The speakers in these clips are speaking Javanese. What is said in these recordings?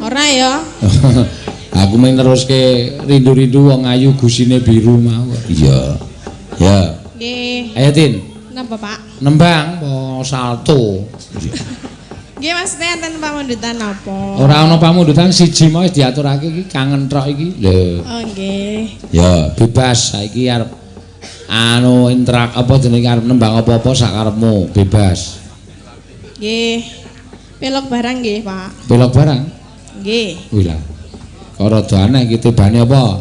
Ora ya. Aku mung teruske rindu-rindu wong ayu gusine biru mau. Iya. Ya. Nggih. Ayo Tin. Napa, Pak? Nembang apa salto? Nggih, maksudnya enten pamundutan apa? Ora ana pamundutan siji mau wis diaturake iki kangen tok iki. Lho. Oh, nggih. Ya, bebas saiki arep anu interak apa jenenge arep nembang apa-apa sak karepmu, bebas. Nggih. Pelok barang nggih, Pak. Belok barang. Nggih. Wih lah. Kok rada aneh iki tibane apa?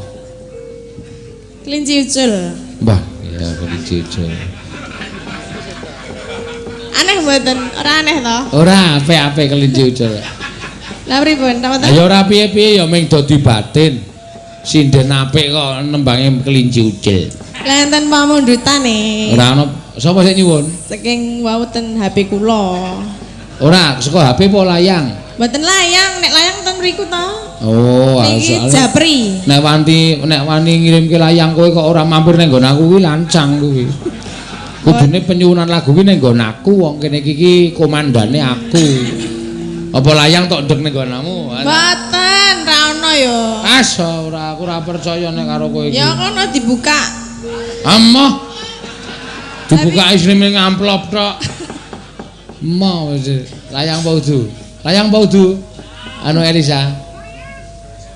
Kelinci ucul. Mbah, ya kelinci ucul. Aneh mboten? Ora aneh to? Ora apik-apik kelinci ucul. Lah pripun? Napa to? Ya ora piye-piye ya ming dadi batin. Sinden apik kok nembange kelinci ucul. Lah enten pamundutane. Ora ana sapa sing nyuwun? Saking wau ten HP kula. Ora saka HP apa layang? Mboten layang, nek layang ten mriku to. Oh, Niki soalnya Japri. nek wani ngirimke layang kowe kok ora mampir ning nggon aku kuwi lancang kuwi. Kudune penyuwunan lagu kuwi ning nggon aku wong kene iki komandane aku. Apa layang tok ndek ning nggonmu? Mboten, ra ono ya. Ora aku ora percaya nek karo kowe iki. Ya kono dibuka. Amoh. Dibuka isine ngamplop tok. Mau wis layang apa udu? Layang apa udu? Anu Elisa.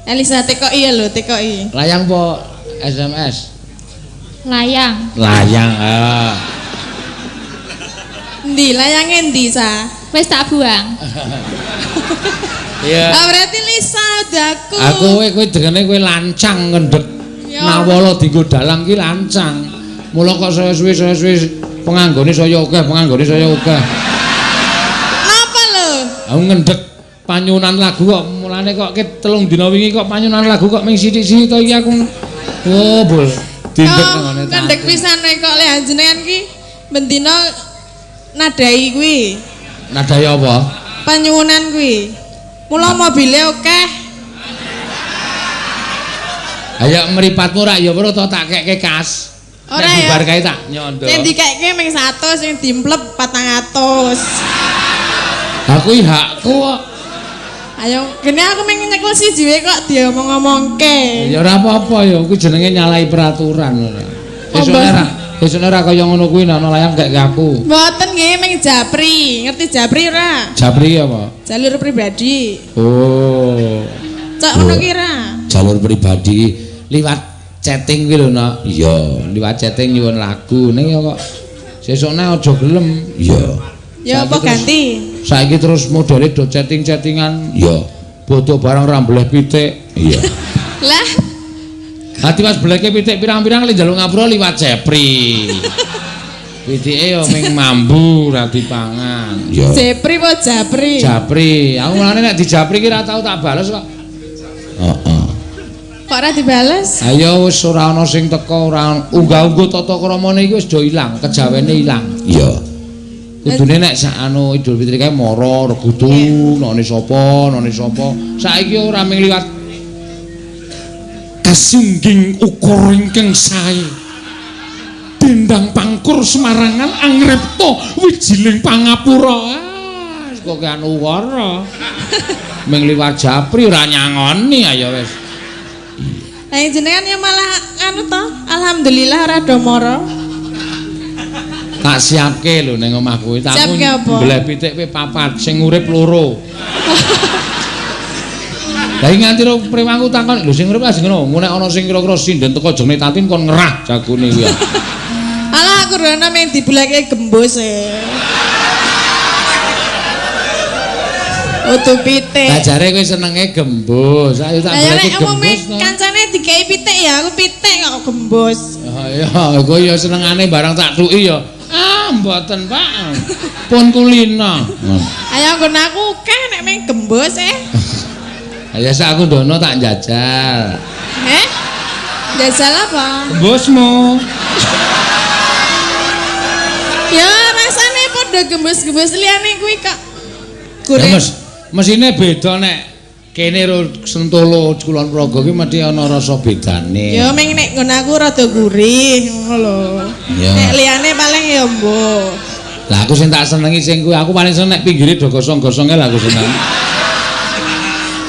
Elisa TKI ya lho, TKI. Layang apa SMS? Layang. Layang. Endi layange endi sa? Wis tak buang. Iya. Ah berarti Lisa udaku. Aku kowe dengene kowe lancang ngendhet. Ya. Nawala dienggo dalang ki lancang. Mula kok suwe-suwe penganggone saya akeh, Napa lho? Aku ngendhet panyunan lagu kok mulane kok telung dina wingi kok panyunan lagu kok ming sithik-sithik to iki aku. Oh, bol. Dindek ngene ta. Kandek pisan kok le jenengan ki bendina nadai kuwi. Nadai apa? Panyuwunan kuwi. Mula mobile akeh. Ayo mripatmu rak ya weruh to tak kekke kas. Ora Nek ya. bubar kae tak nyondo. Sing dikekke ming 100 sing dimplep 400. Aku hakku kok. Ayo kene aku ming nyekel siji wae kok diomong-omongke. Ya ora apa-apa ya, kuwi jenenge nyalahi peraturan ora. Besok ora kaya ngono kuwi ana layang gak aku. Mboten nggih ming Japri. Ngerti Japri ora? Japri apa? Jalur pribadi. Oh. Cok ngono ki ora? Jalur pribadi liwat chatting kuwi lho, Nak. Iya, liwat chatting nyuwun lagu ning ya kok sesukne aja gelem. Iya. Ya apa ganti? Saiki terus modele do chatting-chattingan. Iya. Bodo barang ra mbleh pitik. Iya. Lah, Hati Mas bleke pitik pirang-pirang le njaluk ngapura liwat Japri. Pitike yo ming mambu ra dipangan. Iya. Japri apa Japri? Japri. Aku mulane nek di Japri ki ra tau tak bales kok. Heeh. Kok ora dibales? Ayo wis ora ana sing teko, ora unggah-ungguh tata kramane iki wis do ilang, kejawene ilang. Iya. Kudune nek sak anu Idul Fitri kae mara regudu, none sapa. Saiki ora ming liwat kasingging ukur ingkang sae. Dendang pangkur Semarangan angrepta wijiling pangapura. Wis kok anu wara. Ming liwat Japri ora nyangoni ayo wis. Lah jenengan ya malah anu to, alhamdulillah ora do mara. Tak siapke lho ning omah kowe. Tak Siapke apa? mbleh pitik pe 4, sing urip 2. Lah nganti ro premangku takon, lho sing urip sing ngono, nek ana sing kira-kira sinden teko jene tatin kon ngerah jagone kuwi. Alah aku rono meng dibulake gembus e. Utuh pitik. Lah jare kowe senenge gembus. Ayo tak bulake gembus. Kancane dikei pitik ya, aku pitik kok gembus. Ya kowe ya senengane barang tak tuki ya. Ah, mboten, Pak. Pun kulina. Ayo nggon aku keh nek meng gembus Ya sak aku ndono tak njajal. Jajal apa? Gembusmu. Ya rasane padha gembus-gembus liyane kuwi kok. Ya mesine beda nek kene ro Sentolo Kulon Progo ki mesti ana rasa bedane. Ya meng nek nggon aku rada gurih ngono lho. Nek liyane paling ya mbuh. Lah aku sing tak senengi sing kuwi aku paling seneng nek pinggire do gosong-gosonge lah aku seneng.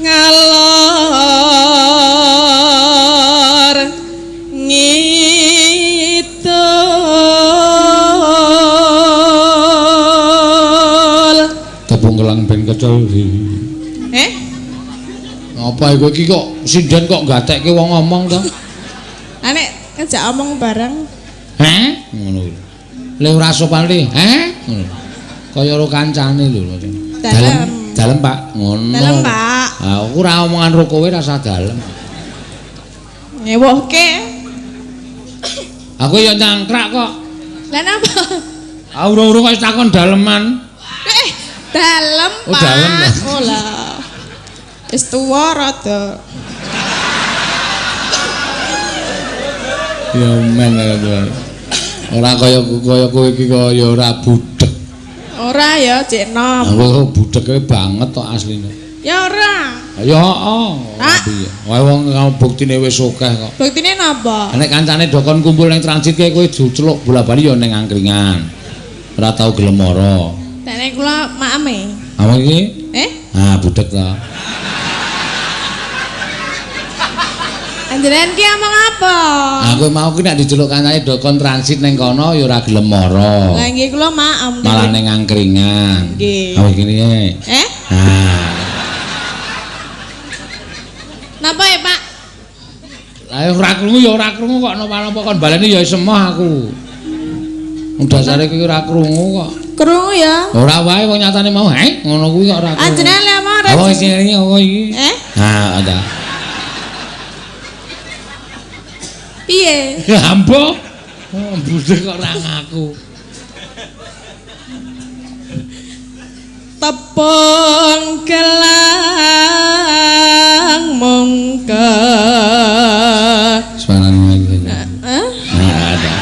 ngalor ngidul. Tepung kelang ben kecel. Apa iku iki kok sinden kok gatekke wong ngomong to? Lah nek ngejak omong bareng. Ngono. Le ora sopan le. Ngono. Kaya karo kancane lho. Dalem. Dalem, Pak. Ngono. Dalem, Pak. Ah, aku ora omongan karo kowe rasa dalem. Ngewohke. Aku ya nyangkrak kok. Lah napa? Ah urung-urung kok takon daleman. Dalem, Pak. Oh, dalem lah. Oh lah. Wis tuwa rada. Ya men ora kaya kowe iki kaya ora budhek. Ora ya, Cek Nom. Aku budheke banget tok asline. Ya ora. Ya heeh. Wae wong buktine wis akeh kok. Buktine napa? Nek kancane dokon kumpul ning transit kae kowe diceluk bola-bali ya ning angkringan. Ora tau gelem mara. Dene kula maeme. Apa iki? Ah, budhek ta. Anjenengan ki omong apa? Aku mau ki nek diceluk kancane dokon transit ning kono ya ora gelem mara. Lah nggih kula maem. Malah ning angkringan. Nggih. Apa iki ne? Ah. Napa ya, Pak? Lah ora krungu ya ora krungu kok napa-napa kon baleni ya semoh aku. Wong dasare kuwi ora krungu kok. Krungu ya. Ora wae wong nyatane mau, ngono kuwi kok ora krungu. Anjenengan le omong ora. Apa isine apa iki? Ah, ada. Piye? Ambo. Oh, budhe kok ora ngaku. Tepung kelang mongke. Suarane iki. Ada.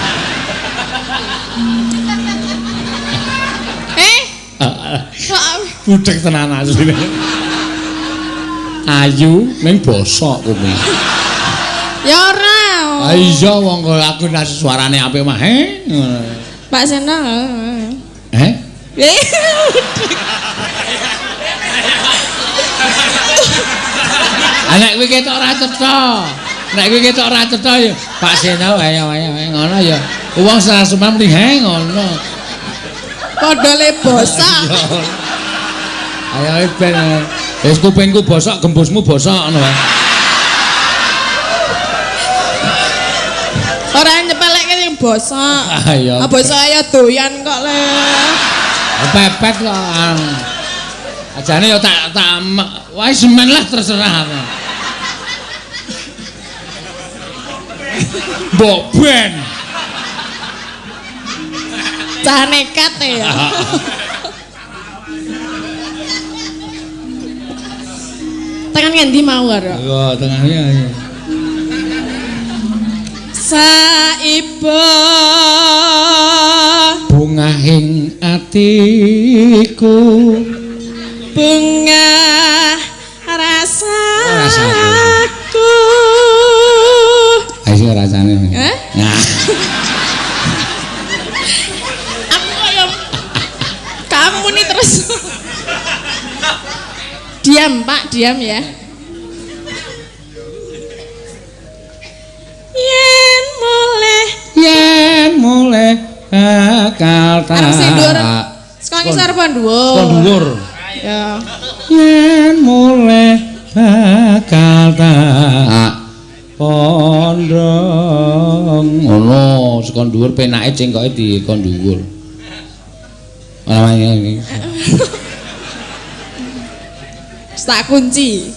Budhek tenan asline. Ayu ning bosok kuwi. Ya ora. Ah iya wong kok aku nek suarane apik mah ngono. Pak Sena. Nek kowe ketok ora cetha. Nek kowe ketok ora cetha ya Pak Sena ayo ngono ya. Wong sarasumam mrih ngono. Padha le bosok. Ayo ben. Wis kupingku bosok, gembusmu bosok ngono wae. Ora nyepelekke sing bosok. Ayo. Bosok ya doyan kok le. Pepet kok. Ajane ya tak wae semen lah terserah. Mbok ben. Cah nekat ya. Tekan ngendi mau karo? Yo tengahnya ya. Saiba Bungahing atiku bunga rasaku. Ayo rasane. Nah. Aku kaya kamu nih terus. Diam, Pak, diam ya. Yen mulai bakal tak. Arep sing dhuwur. Sekon ngisor apa dhuwur? Sekon dhuwur. Ya. Yen mulai bakal tak pondong. Ngono, sekon dhuwur penake cengkoke dikon dhuwur. Namanya iki. Tak kunci.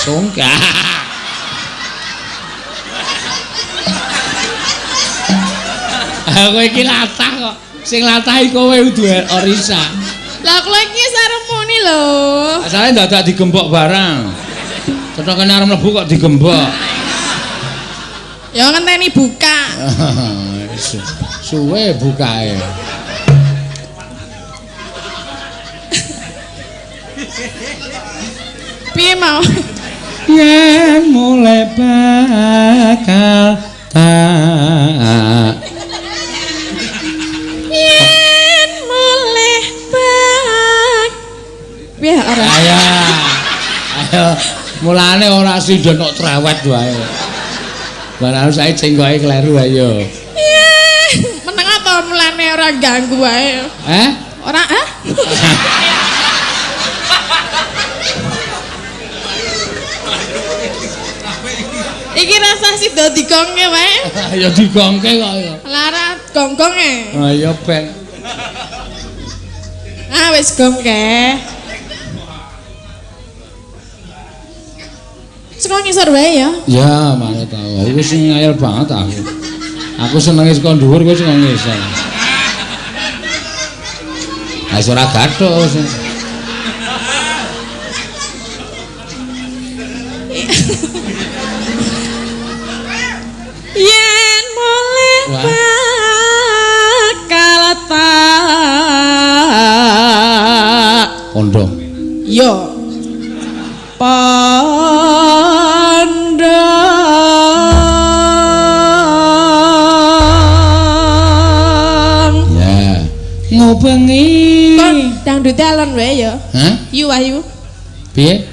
Sungkah. Aku iki latah kok. Sing latah iki kowe udu Orisa. Lah kula iki seremoni lho. Asale dadak digembok barang. Cetokane arep mlebu kok digembok. Ya ngenteni buka. Suwe bukae. Piye mau? Yen mulai bakal tak. Yen mulai bak. Piye ora? Ayo. Ayo. Mulane ora sindhen kok cerewet wae. Barang sae jenggoke kleru ayo. Meneng apa mulane ora ganggu wae. Ora Iki rasa sida digongke wae. Ya digongke kok ya. Lara gonggonge. Ya ben. Wis gongke. Saka ngisor wae ya. Ya, manut tau. Aku sing ngayal banget aku. Aku senenge saka dhuwur kowe sing ngisor. Ha iso ora gathuk sing. Yen mulih bakal tak Kondom. yo pandang Ya. Ngobengi. kon dangdut alon wae ya. Hah? Yu Wahyu. Piye?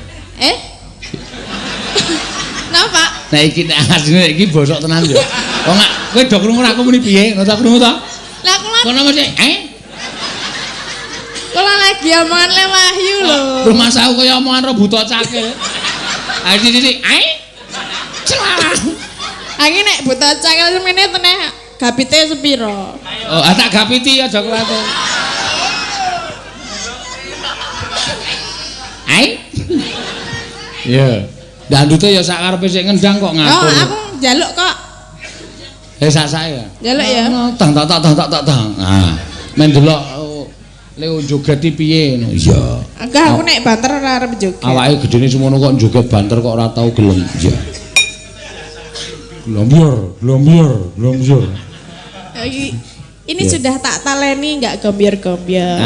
Napa? Nah iki nek asline iki bosok tenan yo. Kok gak kowe do krungu aku muni piye? Ngono ta krungu ta? Lah kula Kono mesti kula lagi omongan le Wahyu lho. Rumah saku kaya omongan rebuta cakil. Ah iki celah. Iki nek buta cakil semene teneh gapite sepiro? Oh, tak gapiti aja kelaten. Iya. Dandute ya sak karepe sik ngendang kok ngatur. Oh, aku njaluk kok. Sak saya. Njaluk ya. Tang. Ah, men delok le joget piye ngono. Iya. Enggak, aku nek banter ora arep joget. Awake gedene semono kok joget banter kok ora tau gelem. Iya. Glombior. Ini sudah tak taleni enggak gombiar-gombiar.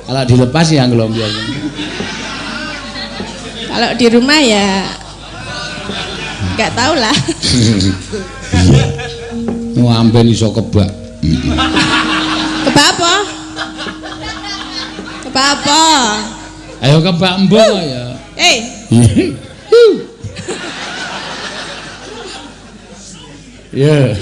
Kalau dilepas ya glombior. Kalau di rumah ya enggak tahu lah. Iya. Amben iso kebak. Kebak apa? Kebak apa? Ayo kebak mbok ya. Ya.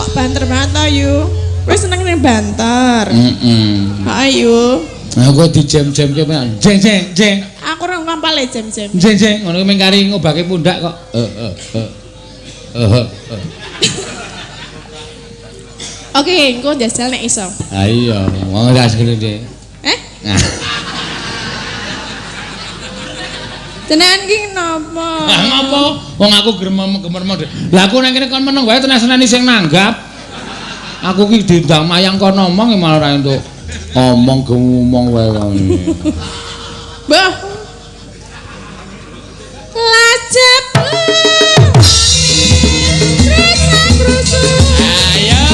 Kok banter banget Ayu? Kowe seneng ning banter? Heeh. Ayu. Aku dijem-jemke men. Jeng. Aku ora ngampale jam-jam. Jeng ngono ming kari ngobake pundak kok. Oke, engko njajal nek iso. Ha iya, wong ras kene Dek. Nah. Jenengan ki napa? Lah ngopo? Wong aku gemerem. Lah aku nang kene kon meneng wae tenan-tenani sing nanggap. Aku ki diundang mayang kon ngomong malah ora entuk. Ngomong ngomong wae ngene. Mbah. Lajep. Ayo.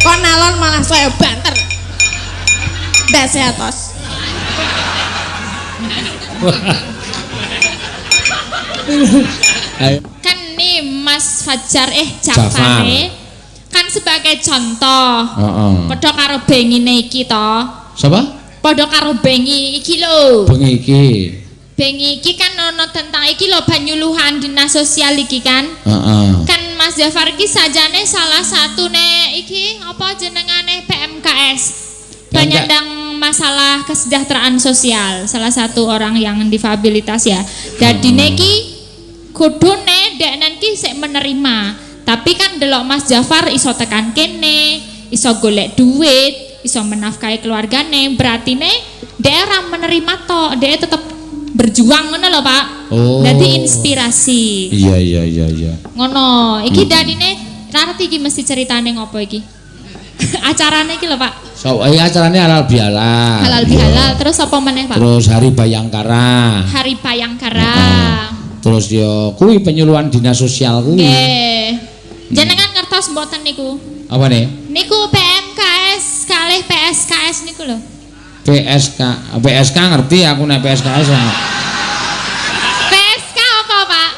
Kok nalon malah saya banter. Ndase atos. Ayo. Kan nih Mas Fajar Jafare kan sebagai contoh. Heeh. Padha karo bengine iki to. Sapa? Padha karo bengi iki lho. Bengi iki. Bengi iki kan ono tentang iki lho banyuluhan dinas sosial iki kan. Heeh. Kan Mas Jafar iki sajane salah satu nek iki apa jenengane PMKS. Penyandang masalah kesejahteraan sosial, salah satu orang yang difabilitas ya. Jadi neki kudune deknen ki sik menerima. Tapi kan delok Mas Jafar iso tekan kene, iso golek duit, iso menafkahi keluargane, berarti daerah menerima tok, dia tetap berjuang ngono lho Pak. Oh. Dadi inspirasi. Iya. Ngono, iki dadine ngerti iki mesti ceritane ngopo iki. Acarane iki lho Pak. So, acarane halal bihalal. Halal bihalal, terus apa meneh Pak? Terus Hari Bayangkara. Hari Bayangkara. Terus yo kuwi penyuluhan dinas sosial kuwi. Nggih. Jenengan ngertos mboten niku? Apa nih? Niku PMKS kalih PSKS niku lho. PSK ngerti aku nek PSKS. PSK apa Pak?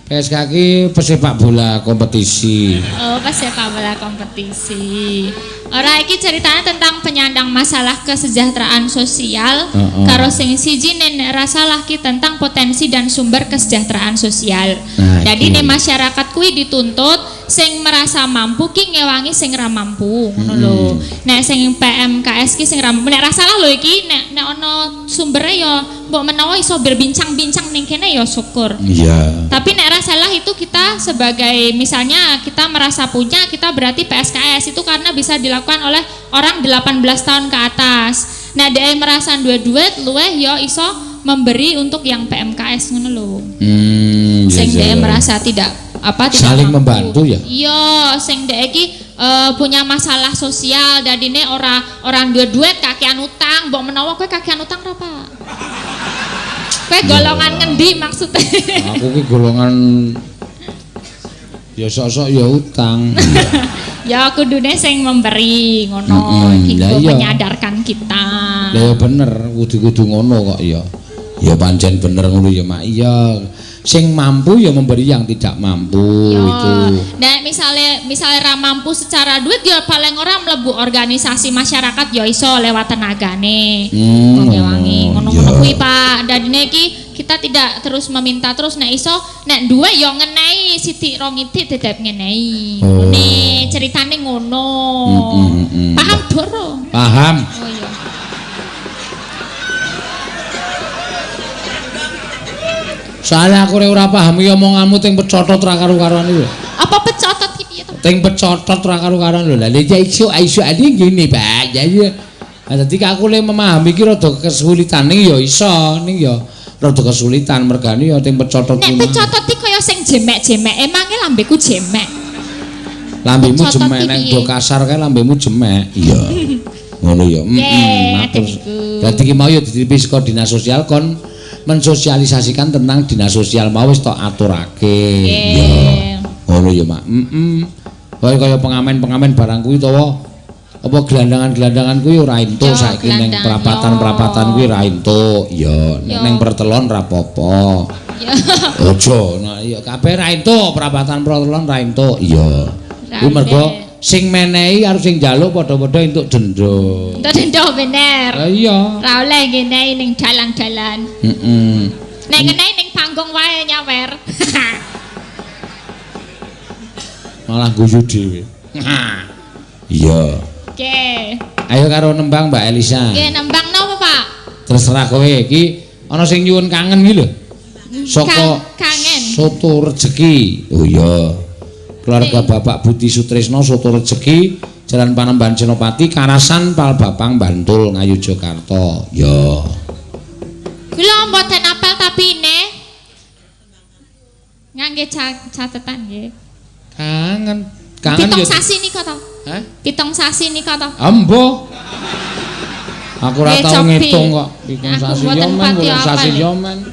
PSK ki pesepak bola kompetisi. Oh, pesepak bola kompetisi. Ora iki ceritanya tentang penyandang masalah kesejahteraan sosial. Karo sing siji nek rasalah ki tentang potensi dan sumber kesejahteraan sosial. Jadi nek masyarakat kuwi dituntut sing merasa mampu ki ngewangi sing ra mampu ngono lho. Nek sing PMKS ki sing ra mampu nek rasalah lho iki nek ana sumbere ya mbok menawa iso berbincang-bincang ning kene ya syukur. Iya. Tapi nek rasalah itu kita sebagai misalnya kita merasa punya, kita berarti PSKS itu karena bisa dilakukan oleh orang 18 tahun ke atas. Nah, dia merasa duit luweh ya iso memberi untuk yang PMKS ngono lho. Sing dia merasa tidak saling membantu ya. Iya, sing dia iki punya masalah sosial dadine orang duit kakean utang, mbok menawa kowe kakean utang ra Pak? Kowe golongan ngendi maksudnya? Aku ki golongan ya sok-sok ya utang. Ya kudune sing memberi ngono iki menyadarkan kita. Lah ya bener, kudu ngono kok ya. Ya pancen bener ngono ya Mak. Iya. Sing mampu ya memberi yang tidak mampu itu. Nah, misalnya ra mampu secara duit ya paling ora mlebu organisasi masyarakat ya iso lewat tenagane. Ngewangi ngono-ngono kuwi Pak. Dadine iki kita tidak terus meminta terus nek iso nek duwe ya ngenehi sithik rong itik dedep ngenehi. Ngene ceritane ngono. Paham Doro? Paham. Oh iya. Soalnya aku ora paham ya omonganmu teng pecotot ra karo-karuan iki. Apa pecotot iki piye to? Teng pecotot ra karo-karuan lho. Lah ya iso ade ngene, Pak. Jadi dadi aku le memahami iki rada kesulitan ning ya iso ning ya rada kesulitan mergane ya teng pecotot kuwi. Nek pecotot iki kaya sing jemek-jemek, emange lambeku jemek. Lambemu jemek nek do kasar kae lambemu jemek. Iya. Ngono ya. Matur. Dadi iki mau ya dititipi saka dinas sosial kon mensosialisasikan tentang dinas sosial mau wis tok aturake. Iya. Ngono ya, Mak. Kaya pengamen-pengamen barang kuwi utawa apa gelandangan-gelandangan kuwi ora entuk saiki ning perapatan-perapatan kuwi ora entuk. Ya, ning pertelon ra apa-apa. Ya. Ojo, nah iya kabeh ra entuk, perapatan pertelon ra entuk. Iya. Kuwi mergo sing menehi karo sing njaluk padha-padha entuk denda. Entuk denda bener. Lah iya. Ora oleh ngene ning dalan-dalan. Heeh. Nek ngene ning panggung wae nyawer. Malah guyu dhewe. Iya. Oke. Ayo karo nembang Mbak Elisa. Nggih nembang napa, Pak? Terserah kowe iki ana sing nyuwun kangen iki lho. Saka kangen. Soto Rejeki. Oh iya. Keluarga Bapak Budi Sutrisno Soto Rejeki, Jalan Panembahan Senopati, Karasan Palbapang Bantul, Ngayu Jakarta. Ya. Kula mboten apal tapi ne ngangge catetan nggih. Kangen Pitung ya. sasi nika to? Hah? Pitung sasi nika to? Ambo. Aku ora tau ngitung kok. Pitung Aku sasi mboten yo men, pati pitung sasi apal. yo men.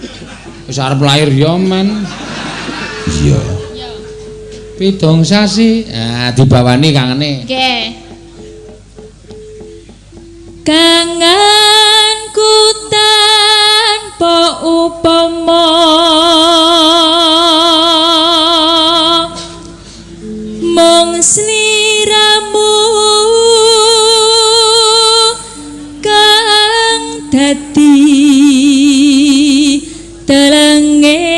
Wis arep lair yo men. Iya. Pitung sasi. Ah dibawani kangene. Nggih. Kangenku tanpa upama mung sliramu kang dadi telenging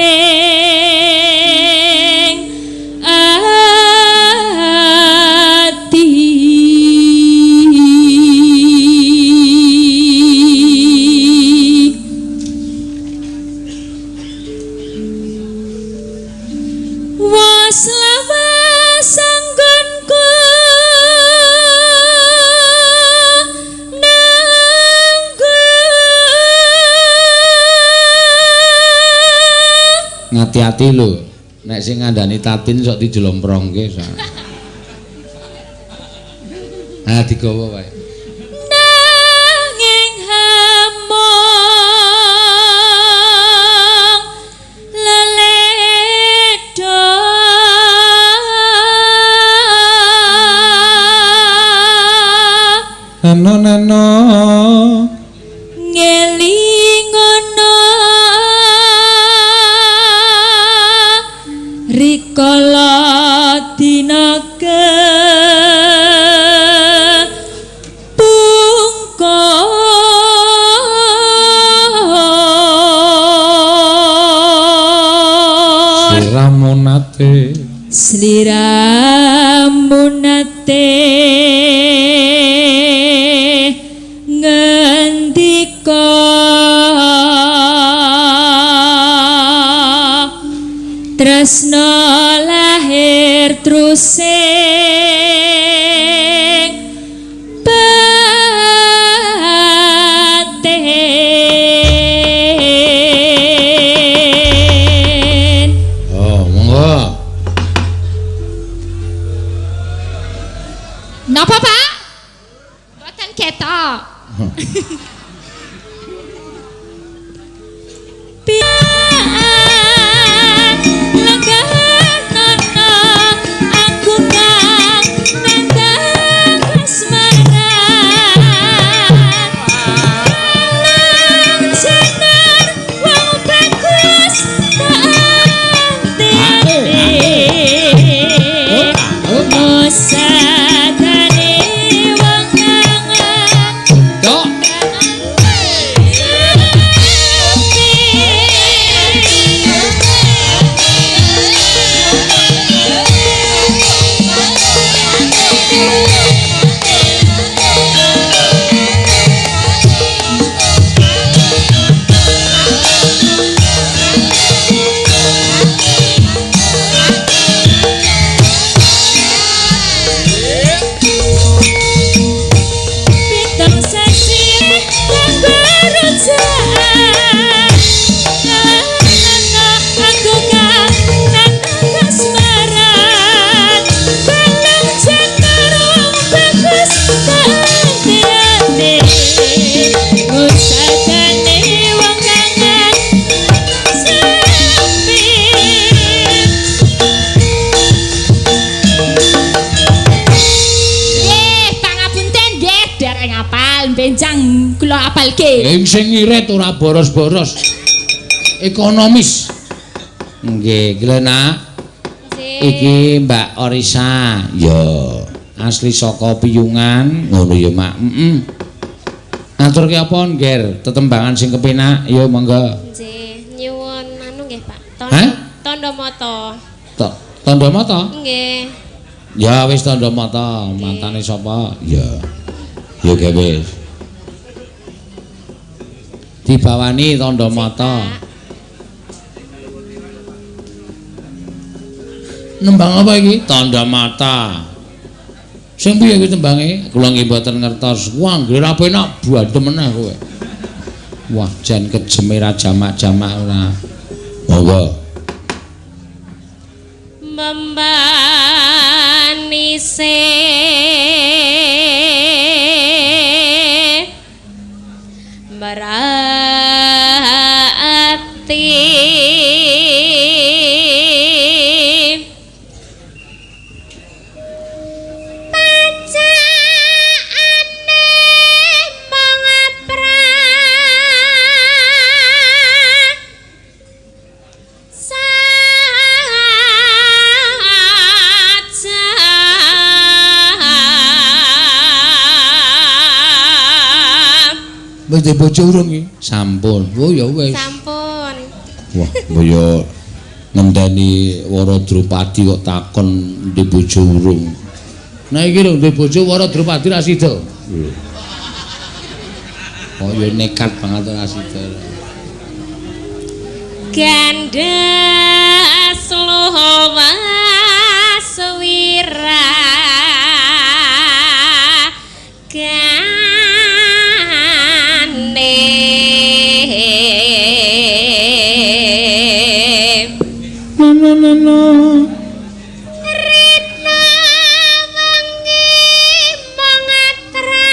ati. Was lawas anggonku Ngati-ati lho. Nek sing ngandani tatin sok dijlomprongke sak. Ah digawa wae. nanging hamong leledo Nano ngelingono rikala dinaga pungkon Siramunate sliramu nate ngendika tresno lahir trusing batin. Oh, monggo. Napa, Pak? Mboten ketok. Pian lengganono aku kang nandang asmaran. Lang sinar wong bagus Musadane wong kangen Dok. Pitung sasi kang berujaan Nana aku kang nandang asmaran Belum jenar wong bagus keantiane Musadane wong kangen sepi. Pangapunten nggih dereng apal benjang kula apalke. Sing ngirit ora boros-boros. Ekonomis. Nggih, Glena. Iki Mbak Orisa. Yo. asli saka Piyungan. Ngono ya, Mak. Aturke apa, Ngger? Tetembangan sing kepenak, ya monggo. Nggih, nyuwun anu nggih, Pak. Hah? Tondo mata. Tandha mata? Nggih. Ya wis tandha mata, mantane sapa? Ya. Ya ge wis. Dibawani tandha mata. Nembang apa iki? Tandha mata. Sing piye kuwi tembange? Kula nggih mboten ngertos. Wah, nggih ra penak bandem meneh kowe. Wah, jan kejeme ra jamak-jamak ora. Monggo. Membani se merati Wis dhe bojo urung iki? Sampun. Oh ya wis. sampun. Wah, kaya ngendani Wara Drupadi kok takon ndhe bojo urung. Nah iki lho ndhe bojo Wara Drupadi ra sida. Oh ya nekat banget ra sida. Ganda slowa swira No. Rina wengi mangatra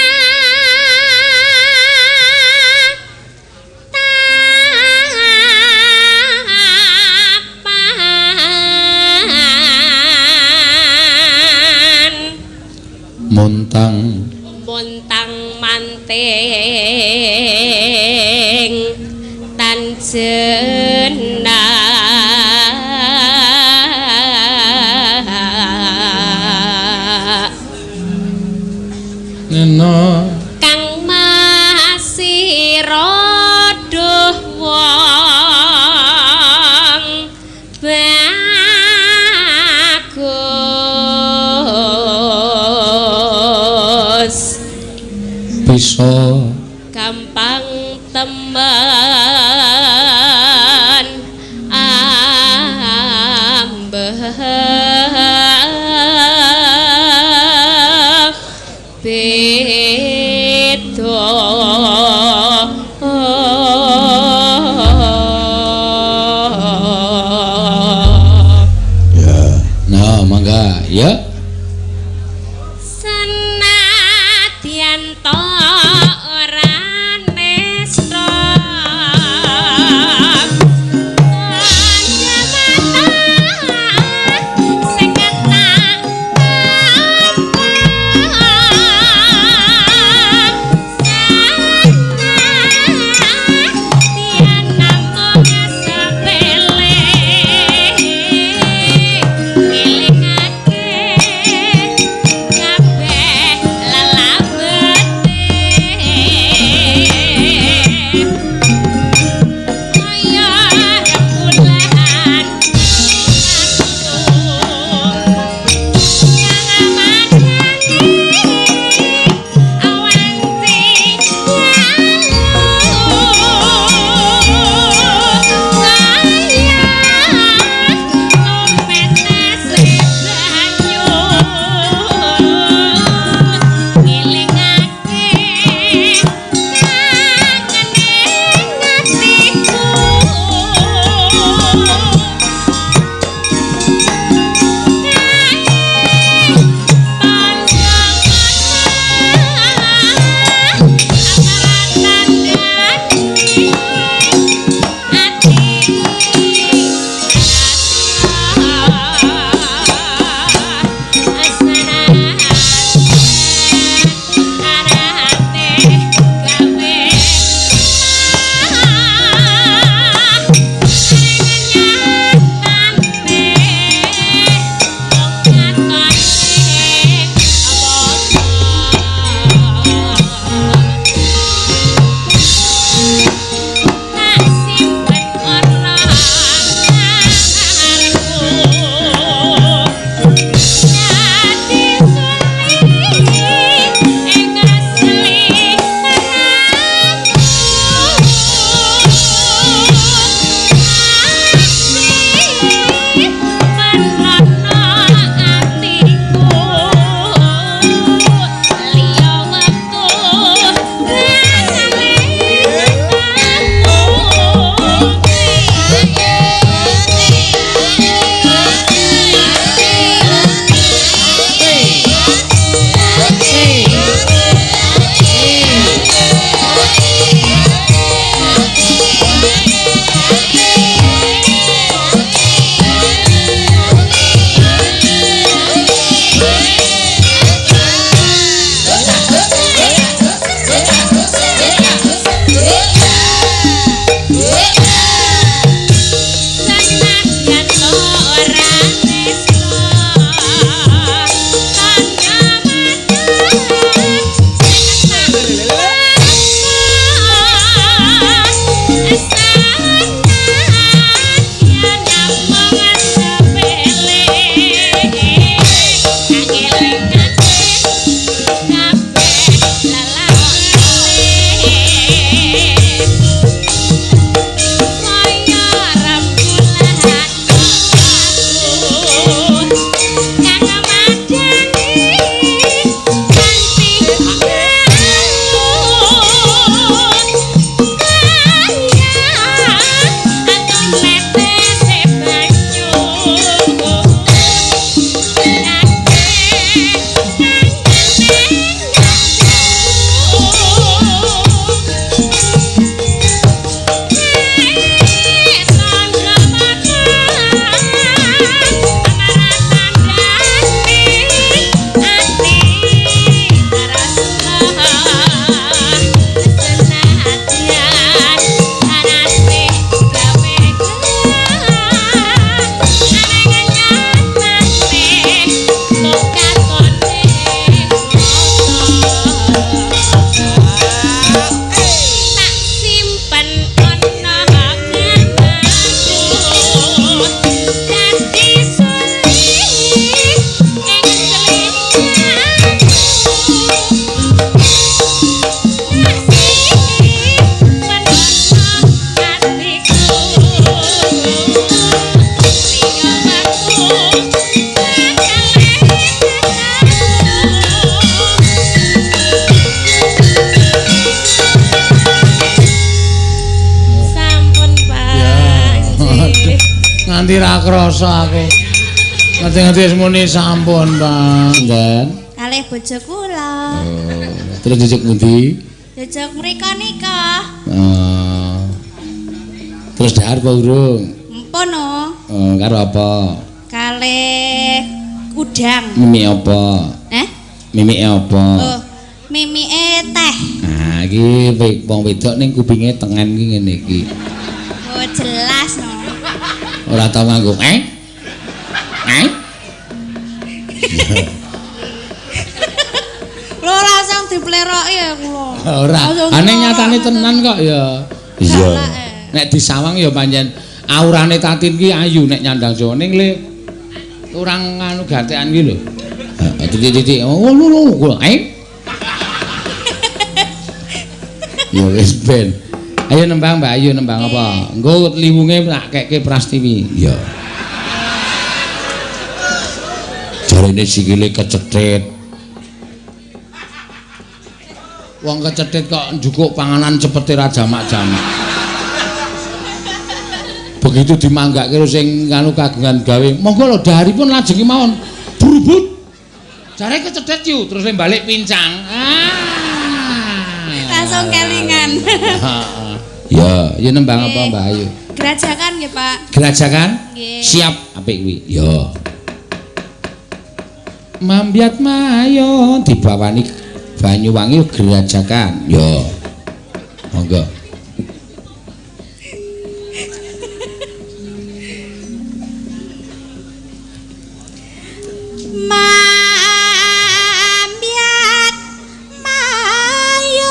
tapan Montang manting tanjena nena kang masih rodoh wong bagus bisa gampang teman beda ya nah mangga ya senadyan to ora nesta Nganti ra krasa aku. Ngerti-ngerti wis muni sampun, Pak. Nten. Kalih bojo kula. Oh, terus jejeg pundi? Jejeg mriko nika. Oh. Terus dahar apa urung? Mpun no. Oh, karo apa? Kalih udang. Mimik apa? Mimike apa? Oh, mimike teh. Nah, iki wong wedok ning kupinge tengen iki ngene iki. Oh, jelas no. Ora tau nganggo Lho langsung dipleroki ya kula. Ora. Ane nyatane tenan kok ya. Iya. Nek disawang ya pancen aurane Tatin ki ayu nek nyandang Jawa ning le kurang anu gantekan ki lho. Titik-titik. Oh lho kula. Ya wis ben. Ayo nembang Mbak Ayu nembang apa? Engko liwunge tak kekke Prastiwi. Ya. Jarine sikile kecethit. Wong kecethit kok njukuk panganan cepete ra jamak-jamak. Begitu dimanggake karo sing anu kagungan gawe, monggo lho daharipun lajeng mawon. Brubut. Jare kecethit yu terus balik pincang. Langsung kelingan. Ya nembang apa Mbak Ayu? Gerajakan nggih, Pak. Gerajakan? Nggih. Siap apik kuwi. Ya. Mambiat mayo dibawani Banyuwangi gerajakan. Ya. Monggo. Mambiat mayun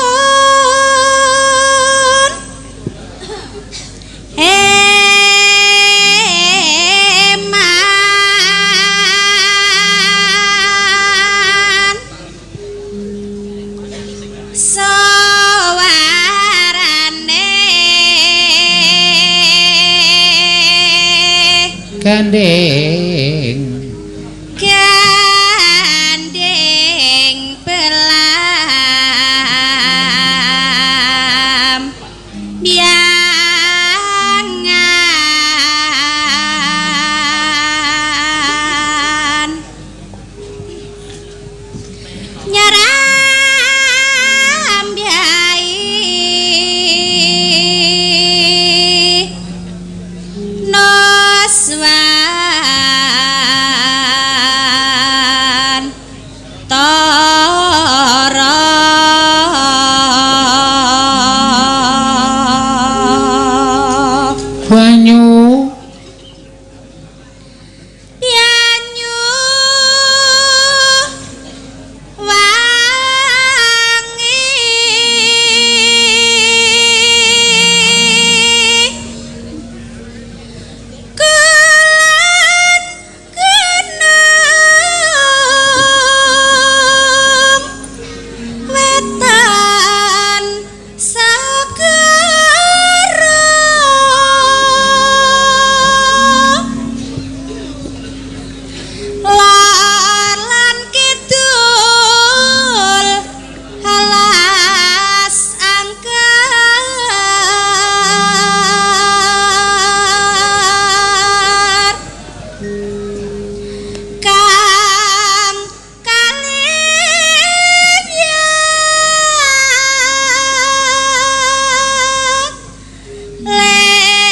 eman sawarane Gandeng gandeng belam biangan nyaram biai noswan tara banyu yanyu wangi kulon gunung wetan sagara lor lan kidul alas angker kang kalibyan lewyan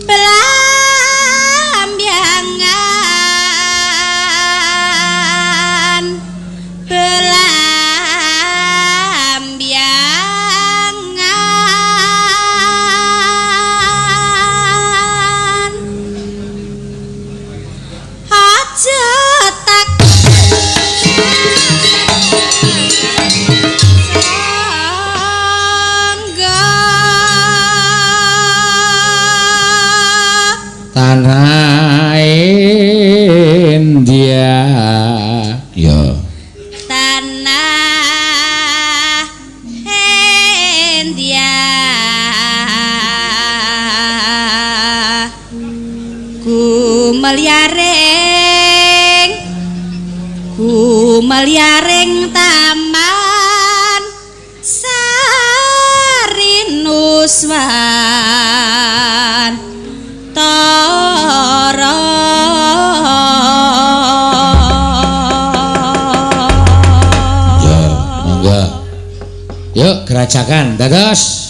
belambiangan belambiangan aja tak sangga tanah India. Ya. tanah India ku meliaring taman Yuk gerajakan dados.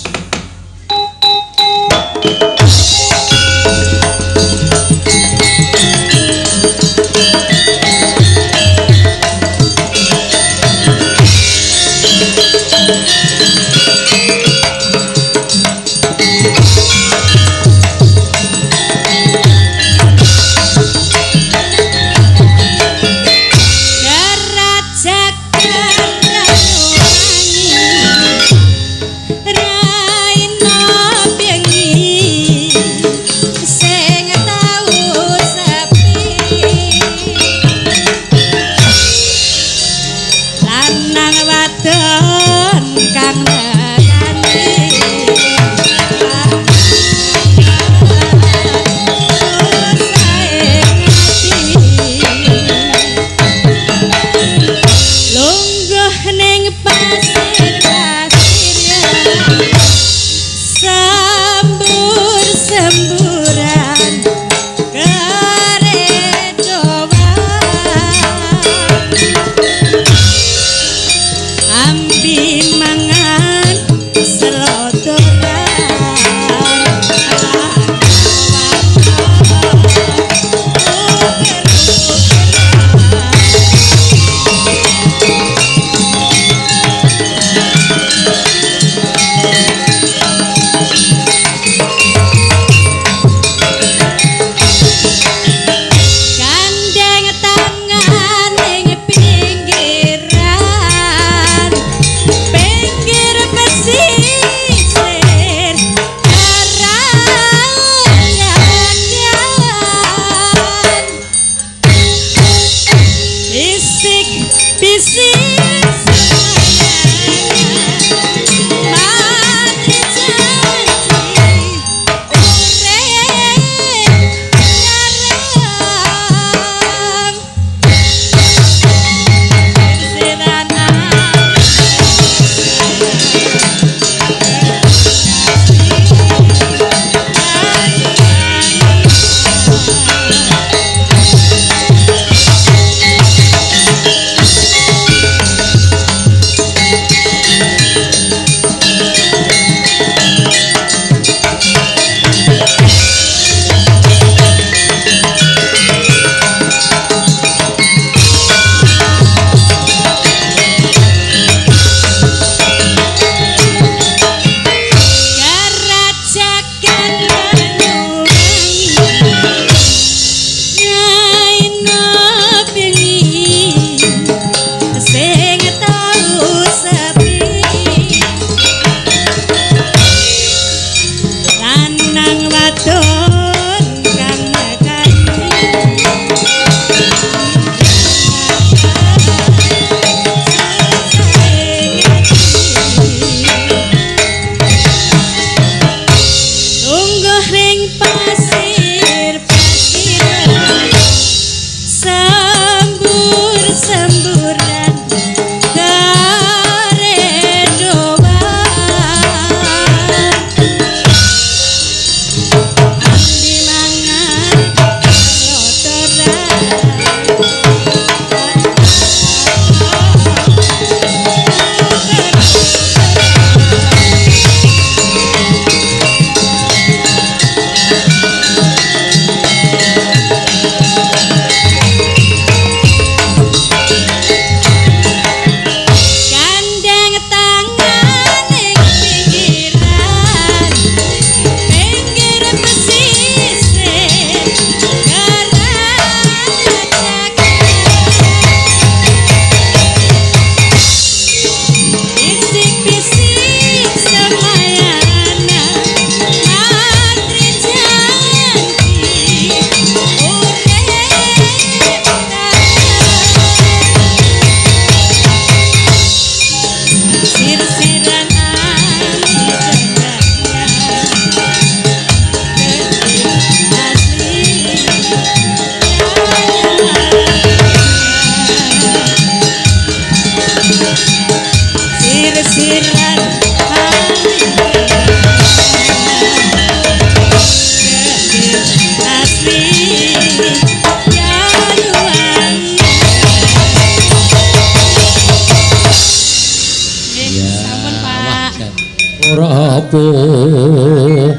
rapuh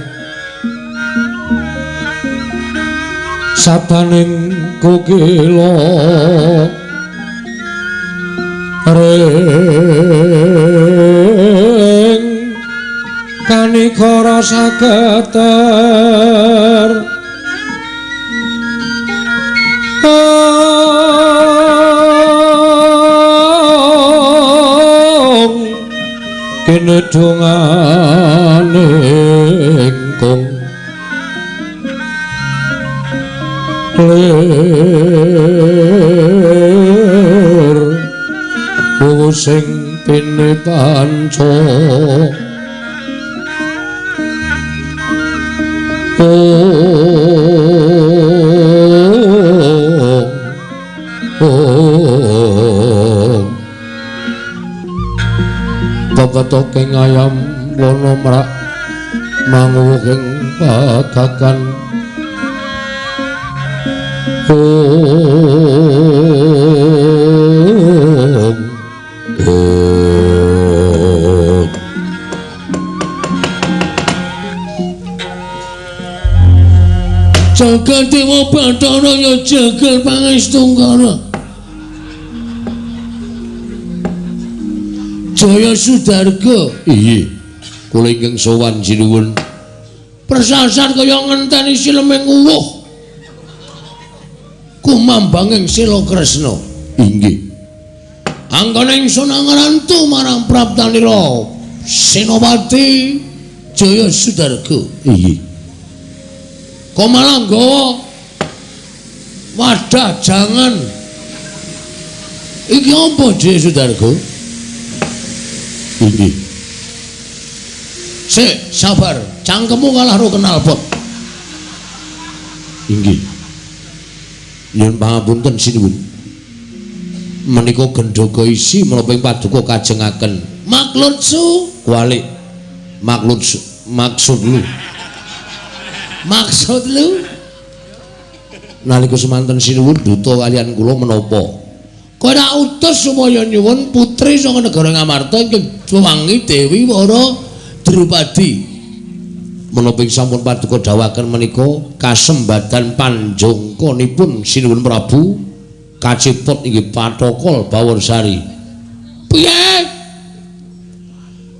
sataning kukila ring kanikara sageter kene dongane ingkung lir sing pene panca Babatoking ayam wana mrak manguking padakan Jagat Dewa Bathara ya jagal pangestungkara Jaya Sudarga. Iya. Kula ingkang sowan sinuwun. Persasat kaya ngenteni sileming uwuh. Kumambanging Sila Kresna. Inggih. Anggone ingsun ngrantu marang Praptanira Senopati Jaya Sudarga. Iya. Komalah nggawa wadah jangan. Iki apa Jaya Sudarga? Inggih. Sik, sabar. Cangkemmu kalah ro knalpot. Inggih. Nyuwun pangapunten sinuwun. Menika gendhoga isi menapa ing paduka kajengaken maklud su kualik. Maksud lu. Nalika semanten sinuwun duta kaliyan kula menapa? Kowe tak utus supaya nyuwun putri saka negara Ngamarta ingkang wangi Dewi Wara Drupadi. Menapa sampun paduka dawuhaken menika kasembadan panjangkanipun sinuwun Prabu kaciput inggih Patokol Bawarsari. Piye?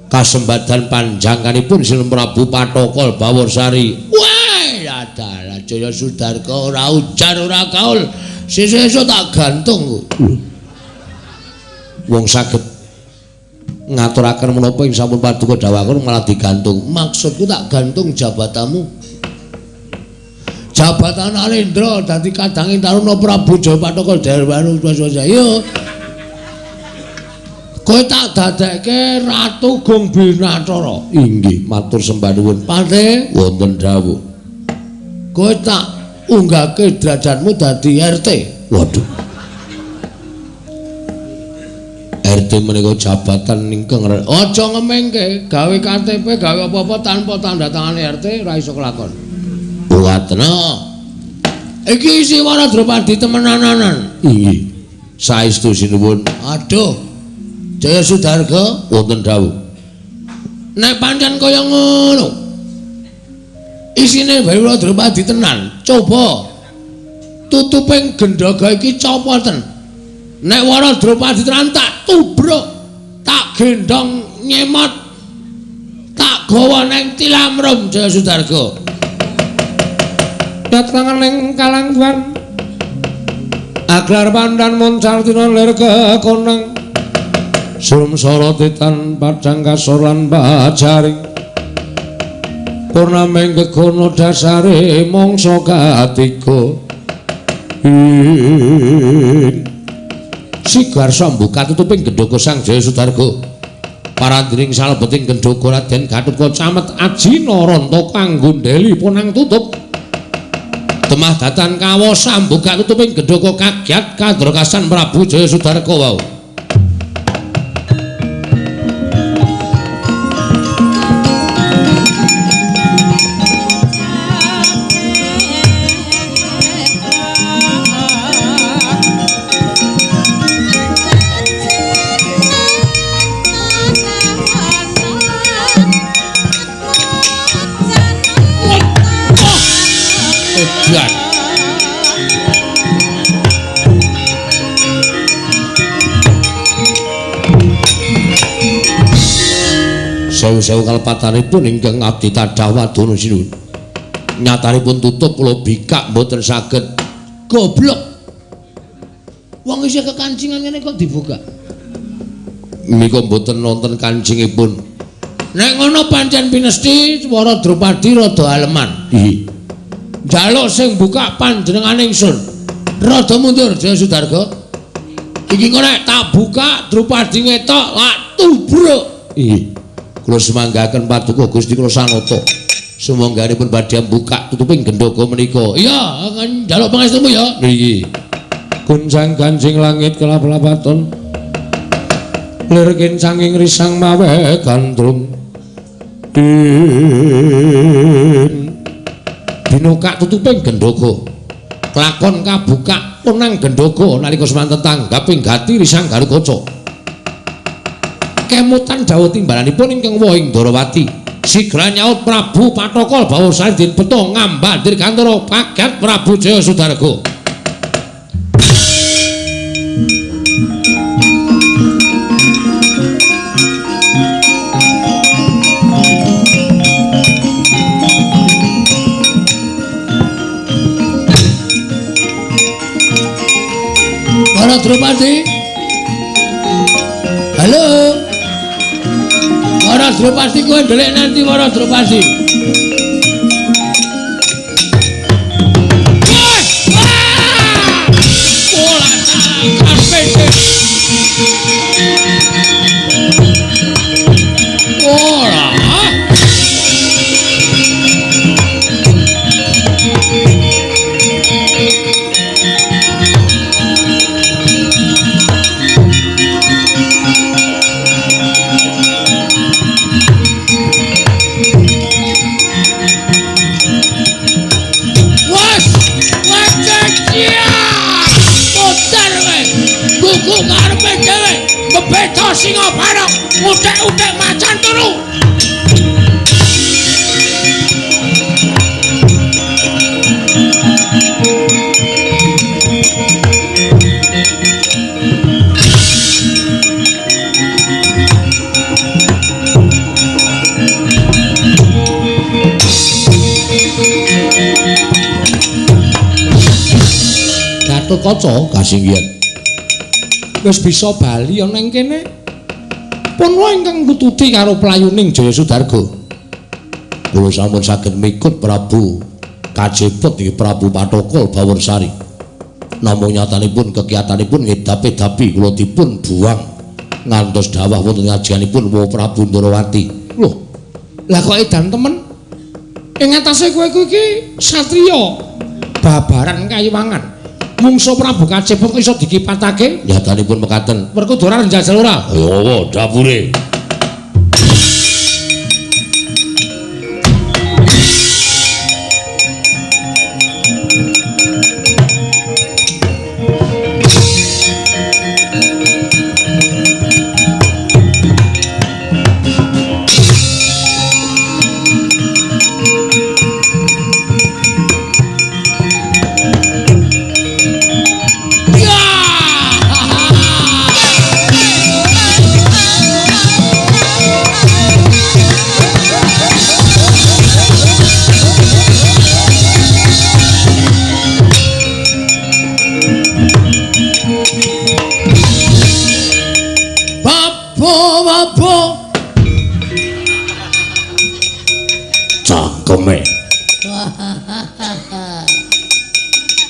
Kasembadan panjangkanipun sinuwun Prabu Patokol Bawarsari. Wah, adalah Jaya Sudarga ora ujar ora kaul. Sesuk tak gantung. Wong saged ngaturaken menapa ing sampun paduka dawuhaken malah digantung. Maksudku tak gantung jabatanmu. Jabatan Alendra dadi kadanging Taruna Prabu Jaya Patokol Darwanu Swasaya. Yo. Kowe tak dadekke Ratu Gung Binathara. Inggih, matur sembah nuwun. Pate wonten dawuh. Kowe tak unggahke derajatmu dadi RT. Waduh. RT menika jabatan ingkang aja ngemengke, gawe KTP, gawe apa-apa tanpa tanda tangan RT ora iso kelakon. Watna. Iki isi Wara Drupadi temenanan. Inggih. Saestu sinuwun. Aduh. Jaya Sudarga wonten dawuh. Nek pancen kaya ngono. Isine Wara Drupadi tenan. Coba tutuping gendhaga iki copoten. Nek Wara Drupadi tenan tak tubruk, tak gendong nyemot, tak gawa neng Tilamrum Jaya Sudarga. Datangan ning Kalangguan Aglar Pandan Moncartina lir kekonang Sumsara Titan Padang Kasoran Bajaring Purnaming kekono dasare mangsa katiga Sigar sambuka tutuping gendhoga Sang Jaya Sudarga parandiring salebeting gendhoga Raden Gatotkaca Camet Aji Naranta kanggo ndeli punang tutup temah datan kawo sambuka tutuping gendhoga kagyat kadrakasan Prabu Jaya Sudarga wau sewu-sewu kalepatanipun ingkang abdi tadah wadana sinuwun. Nyatanipun tutup kula bikak mboten saged. Goblok. Wong isih kekancingan ngene kok dibuka. Mika mboten nonton kancingipun. Nek ngono pancen pinesti swara Drupadi rada aleman. Nggih. Njaluk sing buka panjenengane ingsun. Rada mundur Jaya Sudarga. Iki kok nek tak buka Drupadi wetok lak tubruk. Nggih. Kula semanggaken paduka Gusti kula sanata. Sumangganipun badhe buka tutuping gendhoga menika. Iya, njaluk pangestumu ya. Nggih. Kunjang ganjing langit kelap-lapaton. Lir kincanging risang mawe gandrum. Dinukak tutuping gendhoga. Klakon kabuka punang gendhoga nalika semanten tanggaping gati risang Garukaca. Kemutan dawuh timbalanipun ingkang wohing Darawati. Sigra nyaut Prabu Patokol Bawursari din beto ngambandir kantara pagat Prabu Jaya Sudarga. Para Drupadi. Halo. Para Drupadi kowe ndelik nanti para Drupadi. Pola karpet. Ora. Tuku karepe dhewe bebeda singa bareng utek-utek macan turu. Gatotkaca kasinggihan wis bisa bali ana ing kene. Pun wae ingkang nututi karo playuning Jaya Sudarga. Kula sampun saged mikut Prabu kajeput iki Prabu Patokol Bawursari. Namung nyatanipun kegiatanipun ngedapi-dapi kula dipun buang ngantos dawah wonten ngajianipun Wa Prabu Ndarawati. Loh, lah kok edan temen? Ing atase kowe iki satriya babaran kayiwangan. Mungso Prabu Kajeput iso dikipatake nyatanipun mekaten. Werkudara njajal ora? Ya dapure.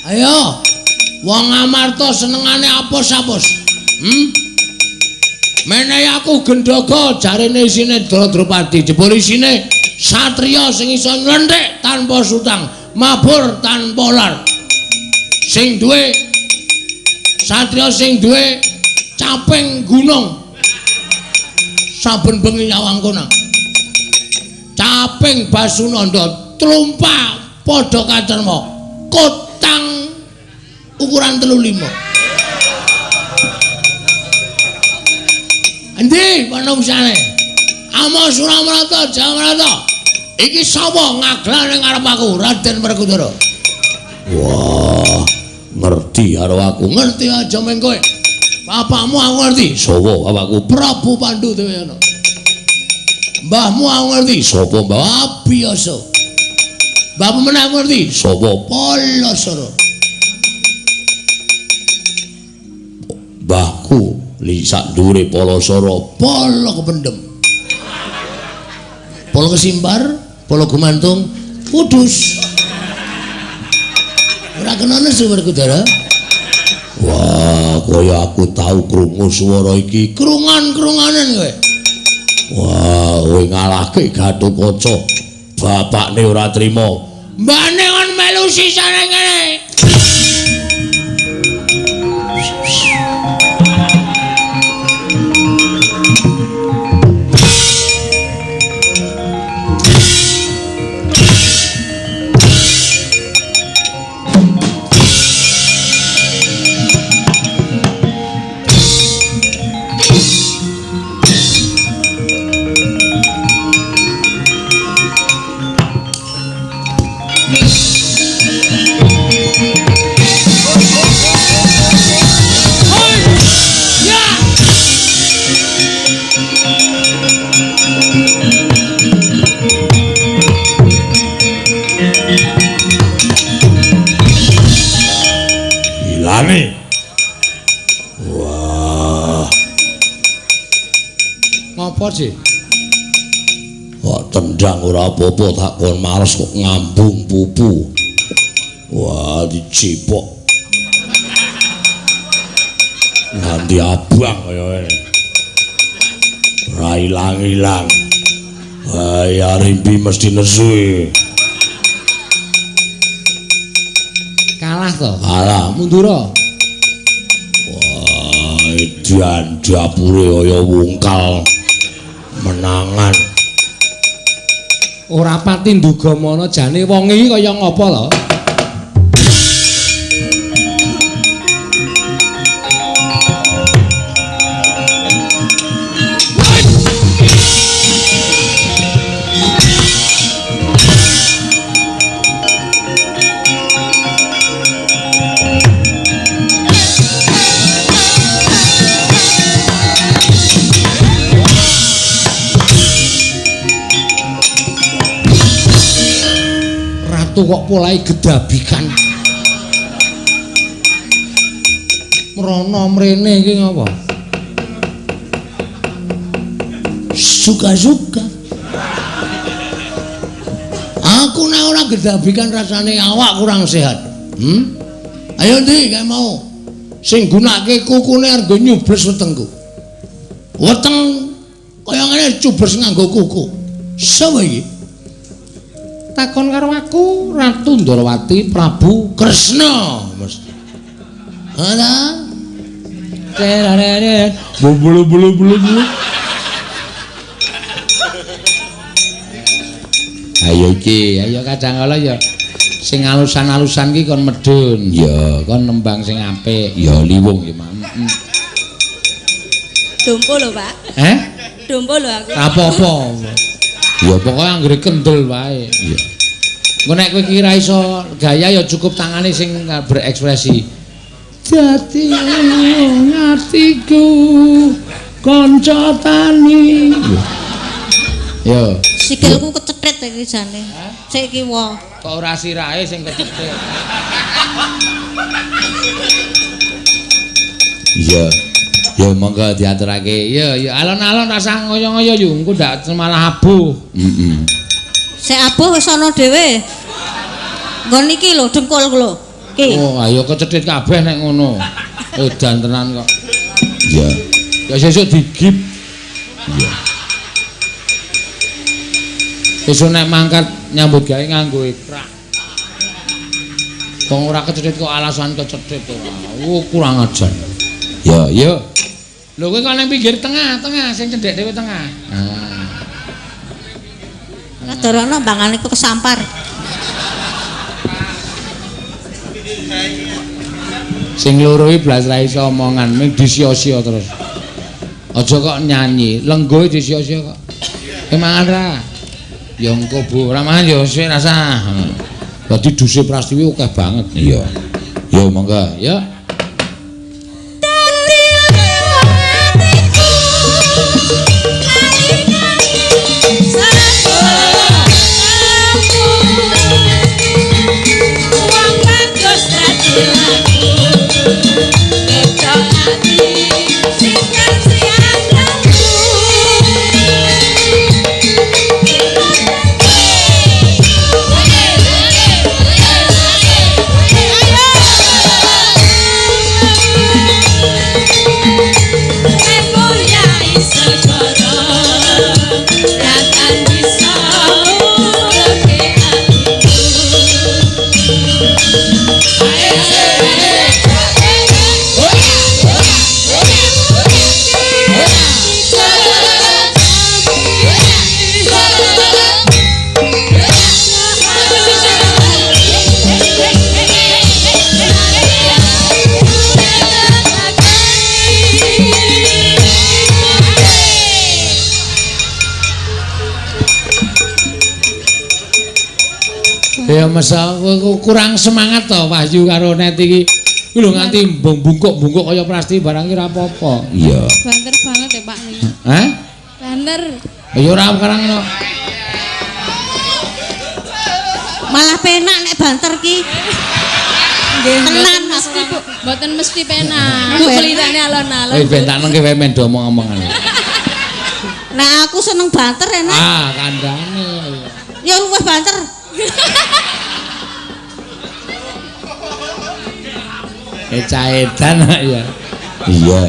Ayo, wong Amarta senengane apus-apus. Menehi aku gendhoga jarene isine Drupadi, jebul isine satriya sing iso nlenthik tanpa sutang, mabur tanpa lar. Sing duwe satriya sing duwe caping gunung. Saben bengi nyawang kono. Caping Basunanda trumpa padha kacerma. Kotang ukuran 35. Endi panungsane? Ama Suramrata, Jamrata. Iki sapa ngaglan ning ngarep aku, Raden Werkudara? Wah, ngerti karo aku. Ngerti aja meng kowe. Bapakmu aku ngerti. Sapa bapakku? Prabu Pandhu Dewayana. Mbahmu aku ngerti sapa Mbah Abiyasa. Mbahmu meneh aku ngerti sapa Palasara. Mbahku li sak dhuwure Palasara pala kependhem. Pala kesimbar, pala gumantung, kudus. Ora kena nesu Werkudara. Wah, kaya aku tahu krungu swara iki. Krungan-krunganan kowe. Wah, kowe ngalahke Gatotkaca. Bapakne ora trima. Mbane kon melu sisane kene. Wah. Ngopo sih? Kok tendang ora apa-apa tak kon males kok ngambung pupu. Wah, dicipok. Nganti abang kaya ngene. Ora ilang-ilang. Ya rimpi mesti nesu. Kalah to? Kalah, Mundura. Wah, edian dapure kaya wungkal menangan. Ora pati nduga mono jane wong iki kaya ngopo to? Ratu kok mulai gedabikan. Mrono mrene iki ngapa? Suka-suka. Aku nek ora gedabikan rasane awak kurang sehat. Ayo ndi kae mau. Sing gunake kukune argo nyubles wetengku. Weteng kaya ngene cubles nganggo kuku. Sapa iki? Takon karo aku, Ratu Ndarawati Prabu Kresna mesti. Ana bulu. Ayo iki, ayo kadangkala ya sing alusan-alusan ki kon medun, ya kon nembang sing apik, ya liwung ya mam. Dompo lho, Pak. Dompo lho aku. Apa-apa. Ya pokoke anggere kendel wae. Iya. Engko nek kowe kira iso gaya ya cukup tangane sing berekspresi. Dadi ngatiku kanca tani. Yo. Sikilku kecethit iki jane. Sik kiwa. Kok ora sirahe sing kecethit. Iya. Ya monggo diaturake. Ya alon-alon rasa ngoyo-ngoyo yo engko ndak malah abuh. Sik abuh wis ana dhewe. Nggon iki lho dengkul lho. Ki. Oh, ayo kecethit kabeh nek ngono. Edan tenan kok. Iya. Ya sesuk digip. Iya. Sesuk nek mangkat nyambut gawe nganggo ekrak. Wong ora kecethit kok alasan kecethit ora. Kurang ajar. Ya. Lho kowe kok nang pinggir tengah sing cendhek dhewe tengah. Ngadorono mbangane ku kesampar. Sing loro iki blas ra iso omongan, ming disio-sio terus. Aja kok nyanyi, lenggo disio-sio kok. Kemangan ra? Ya engko Bu, ora mangan ya wis rasa. Dadi duse Prastiwi akeh banget. Iya. Ya monggo, ya. Ya masa kurang semangat to Wahyu karo Net iki. Kuwi lho nganti bungkuk-bungkuk kaya plastik barang ki ora apa-apa. Iya. Banter banget ya Pak niki. Hah? Banter. Ya ora sekarang ngono. Malah penak nek banter ki. Tenan mesti Bu, mboten mesti penak. Enak. Pelitane alon-alon. Wis ben tak nengke wae men do omong-omongan. Nah aku seneng banter enak. Ah, kandhane. Ya luwih banter. Caedan ya. Iya.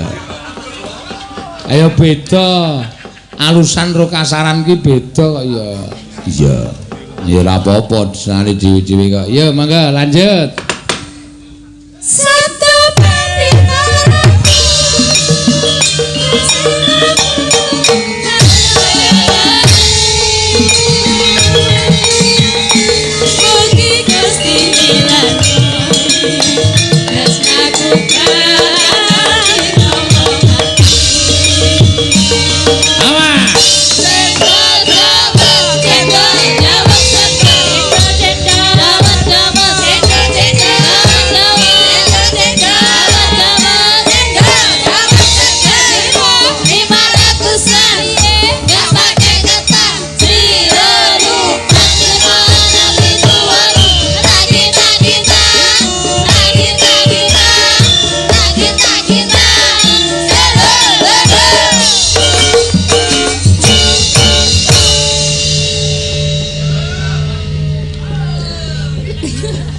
Ayo beda. Alusan ro kasaran ki beda kok ya. Iya. Ya ora apa-apa senane dhewe-dhewe kok. Ya mangga lanjut. Satu banding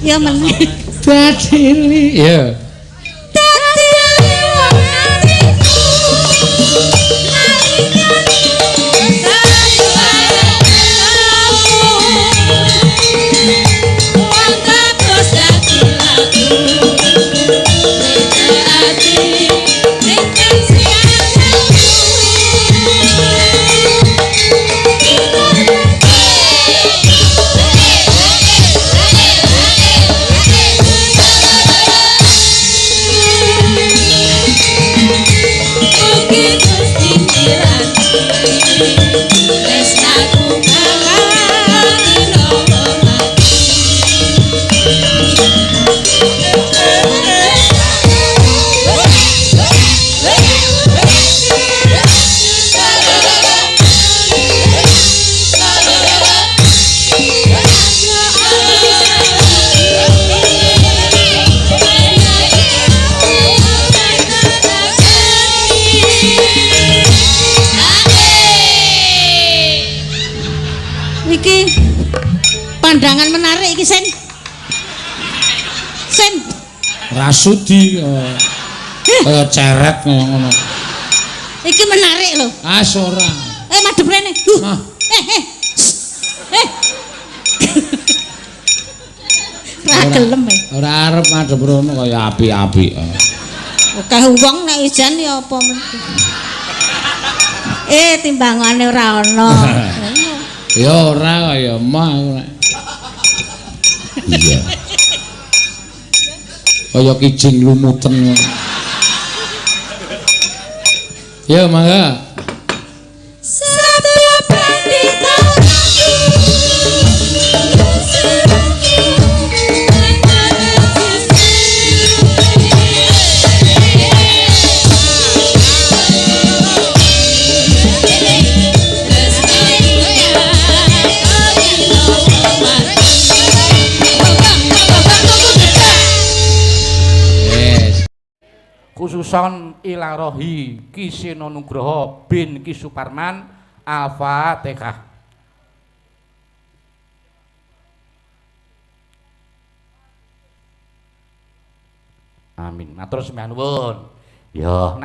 Ya men. Dadi ya. Pandangan menarik iki Sen. Sen. Rasudi kaya ceret kaya ngono. Iki menarik lho. Ah ora. Madhep rene. Mah. Ra gelem e. Ora arep madhep rono kaya api-api. Akeh wong nek ijan ya apa men. Timbangane ora ana. Ya ora kaya mah. Iya. Kaya kijing lumuten. Ya mangga. khususon ila rohi Ki Seno Nugroho bin Ki Suparman. Al-Fatihah. Amin. Matur sembah nuwun. Ya.